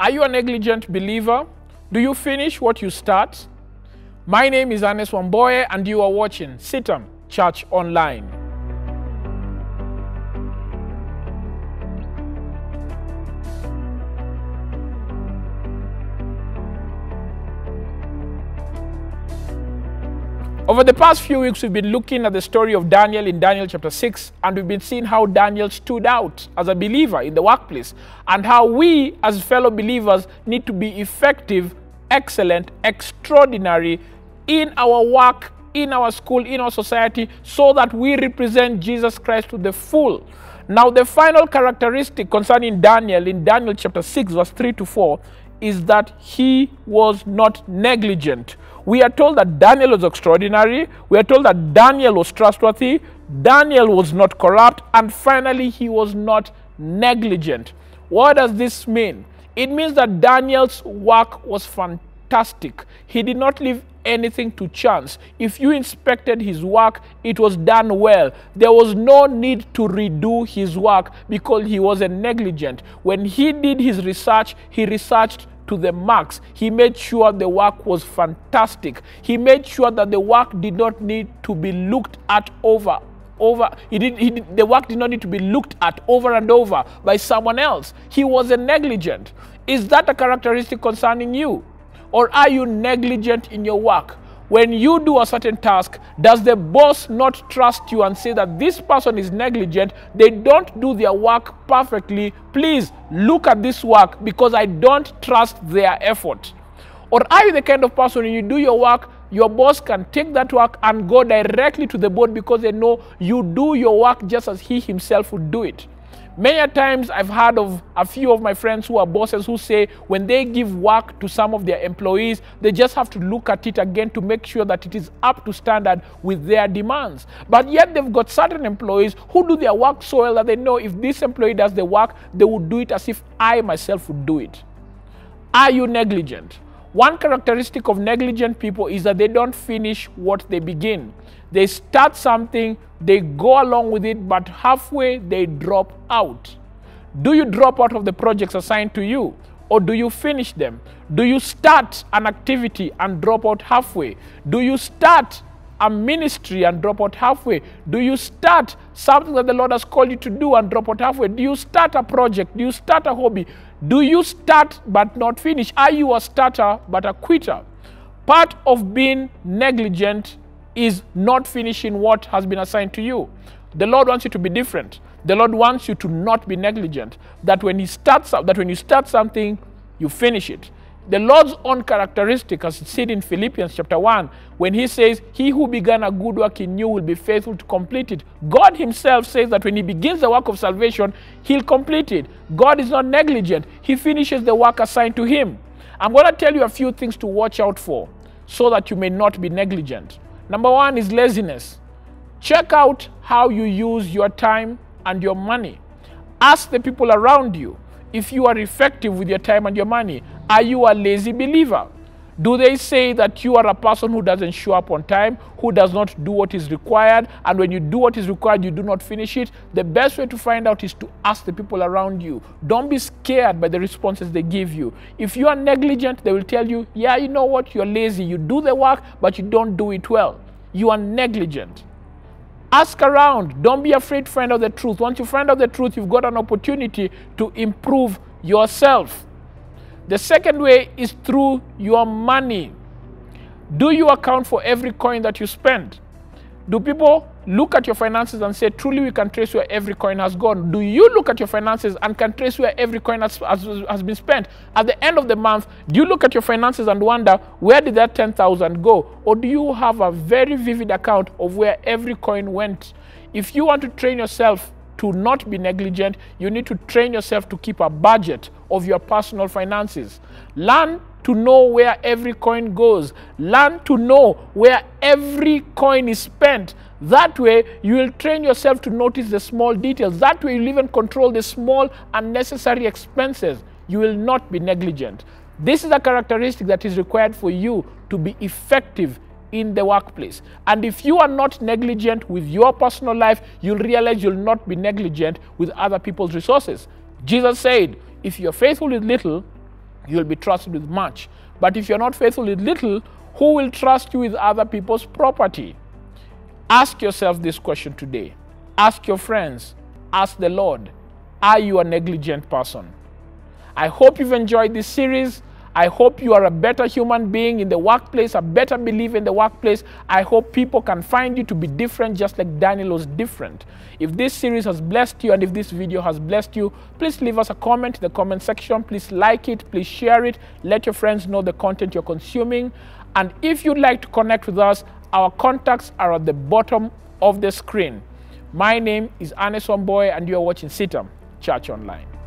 Are you a negligent believer? Do you finish what you start? My name is Ernest Wamboye and you are watching CITAM Church Online. Over the past few weeks, we've been looking at the story of Daniel in Daniel chapter 6, and we've been seeing how Daniel stood out as a believer in the workplace, and how we as fellow believers need to be effective, excellent, extraordinary in our work, in our school, in our society, so that we represent Jesus Christ to the full. Now, the final characteristic concerning Daniel in Daniel chapter 6, verse 3 to 4, is that he was not negligent. We are told that Daniel was extraordinary. We are told that Daniel was trustworthy. Daniel was not corrupt. And finally, he was not negligent. What does this mean? It means that Daniel's work was fantastic. He did not leave anything to chance. If you inspected his work, it was done well. There was no need to redo his work because he wasn't negligent. When he did his research, he researched to the max. He made sure the work was fantastic. He made sure that the work did not need to be looked at the work did not need to be looked at over and over by someone else. He wasn't negligent. Is that a characteristic concerning you? Or are you negligent in your work? When you do a certain task, does the boss not trust you and say that this person is negligent? They don't do their work perfectly. Please look at this work because I don't trust their effort. Or are you the kind of person when you do your work, your boss can take that work and go directly to the board because they know you do your work just as he himself would do it? Many times I've heard of a few of my friends who are bosses who say when they give work to some of their employees, they just have to look at it again to make sure that it is up to standard with their demands. But yet they've got certain employees who do their work so well that they know if this employee does the work, they would do it as if I myself would do it. Are you negligent? One characteristic of negligent people is that they don't finish what they begin. They start something, they go along with it, but halfway they drop out. Do you drop out of the projects assigned to you? Or do you finish them? Do you start an activity and drop out halfway? Do you start a ministry and drop out halfway? Do you start something that the Lord has called you to do and drop out halfway? Do you start a project? Do you start a hobby? Do you start but not finish? Are you a starter but a quitter? Part of being negligent is not finishing what has been assigned to you. The Lord wants you to be different. The Lord wants you to not be negligent. That when you start something, you finish it. The Lord's own characteristic, as it's seen in Philippians chapter 1, when he says, he who began a good work in you will be faithful to complete it. God himself says that when he begins the work of salvation, he'll complete it. God is not negligent. He finishes the work assigned to him. I'm going to tell you a few things to watch out for so that you may not be negligent. Number one is laziness. Check out how you use your time and your money. Ask the people around you if you are effective with your time and your money. Are you a lazy believer? Do they say that you are a person who doesn't show up on time, who does not do what is required, and when you do what is required, you do not finish it? The best way to find out is to ask the people around you. Don't be scared by the responses they give you. If you are negligent, they will tell you, yeah, you know what, you're lazy. You do the work, but you don't do it well. You are negligent. Ask around. Don't be afraid to find out the truth. Once you find out the truth, you've got an opportunity to improve yourself. The second way is through your money. Do you account for every coin that you spend? Do people look at your finances and say, truly we can trace where every coin has gone? Do you look at your finances and can trace where every coin has been spent? At the end of the month, do you look at your finances and wonder, where did that 10,000 go? Or do you have a very vivid account of where every coin went? If you want to train yourself to not be negligent, you need to train yourself to keep a budget of your personal finances. Learn to know where every coin goes. Learn to know where every coin is spent. That way, you will train yourself to notice the small details. That way, you'll even control the small unnecessary expenses. You will not be negligent. This is a characteristic that is required for you to be effective in the workplace. And if you are not negligent with your personal life, you'll realize you'll not be negligent with other people's resources. Jesus said, if you're faithful with little, you'll be trusted with much. But if you're not faithful with little, who will trust you with other people's property? Ask yourself this question today. Ask your friends. Ask the Lord. Are you a negligent person? I hope you've enjoyed this series. I hope you are a better human being in the workplace, a better believer in the workplace. I hope people can find you to be different, just like Daniel was different. If this series has blessed you and if this video has blessed you, please leave us a comment in the comment section. Please like it. Please share it. Let your friends know the content you're consuming. And if you'd like to connect with us, our contacts are at the bottom of the screen. My name is Ernest Wamboye, and you are watching CITAM Church Online.